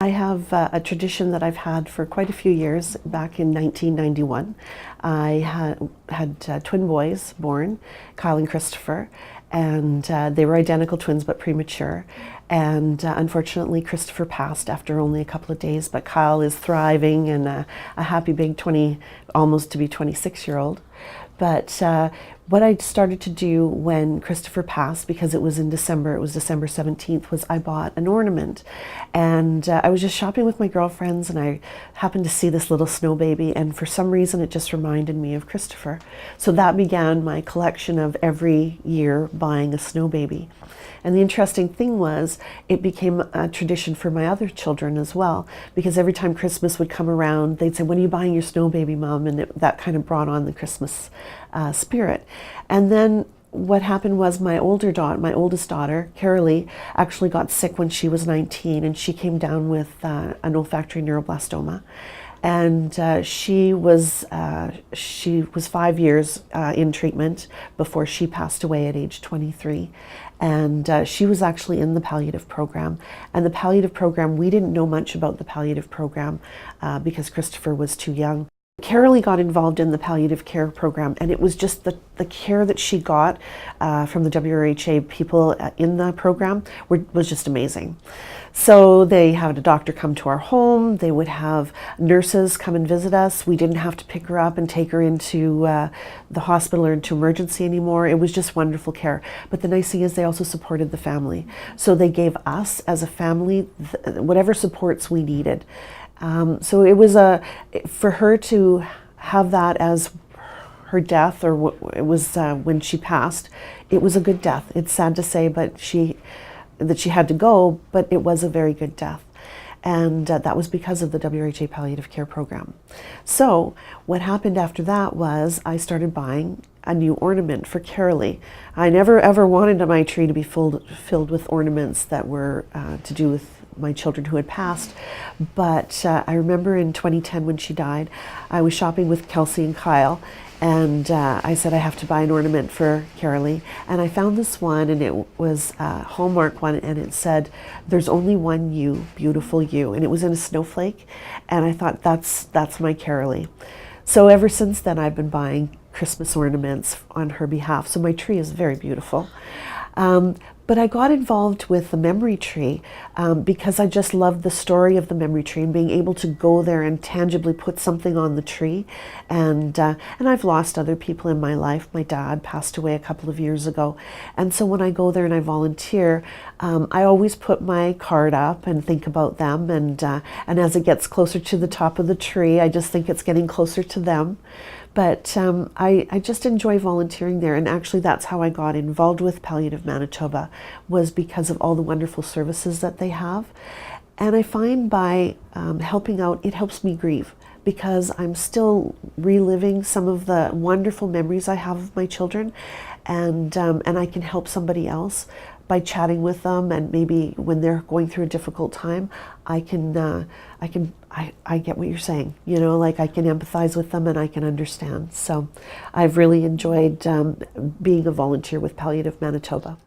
I have a tradition that I've had for quite a few years. Back in 1991, I had twin boys born, Kyle and Christopher, and they were identical twins but premature. And unfortunately, Christopher passed after only a couple of days, but Kyle is thriving and a happy big 20, almost to be 26-year-old. But what I started to do when Christopher passed, because it was in December, it was December 17th, was I bought an ornament. And I was just shopping with my girlfriends and I happened to see this little snow baby, and for some reason it just reminded me of Christopher. So that began my collection of every year buying a snow baby. And the interesting thing was, it became a tradition for my other children as well, because every time Christmas would come around, they'd say, "When are you buying your snow baby, Mom?" And that kind of brought on the Christmas spirit. And then what happened was my oldest daughter, Carolee, actually got sick when she was 19, and she came down with an olfactory neuroblastoma. And she was 5 years in treatment before she passed away at age 23. And she was actually in the palliative program. And the palliative program, we didn't know much about the palliative program because Christopher was too young. Carolee got involved in the palliative care program, and it was just the care that she got from the WRHA people in the program was just amazing. So they had a doctor come to our home, they would have nurses come and visit us. We didn't have to pick her up and take her into the hospital or into emergency anymore. It was just wonderful care. But the nice thing is they also supported the family. So they gave us as a family whatever supports we needed. So it was for her to have that as her death, or it was when she passed, it was a good death. It's sad to say, but that she had to go, but it was a very good death. And that was because of the WRHA palliative care program. So what happened after that was I started buying a new ornament for Carolee. I never ever wanted my tree to be filled with ornaments that were to do with my children who had passed. But I remember in 2010 when she died, I was shopping with Kelsey and Kyle, and I said I have to buy an ornament for Carolee. And I found this one, and it was a Hallmark one, and it said, "There's only one you, beautiful you." And it was in a snowflake, and I thought, that's my Carolee. So ever since then I've been buying Christmas ornaments on her behalf. So my tree is very beautiful. But I got involved with the memory tree because I just loved the story of the memory tree and being able to go there and tangibly put something on the tree. And I've lost other people in my life. My dad passed away a couple of years ago. And so when I go there and I volunteer, I always put my card up and think about them. And as it gets closer to the top of the tree, I just think it's getting closer to them. But I just enjoy volunteering there, and actually that's how I got involved with Palliative Manitoba, was because of all the wonderful services that they have. And I find by helping out, it helps me grieve, because I'm still reliving some of the wonderful memories I have of my children, and I can help somebody else by chatting with them, and maybe when they're going through a difficult time, I get what you're saying, you know, like I can empathize with them and I can understand. So I've really enjoyed being a volunteer with Palliative Manitoba.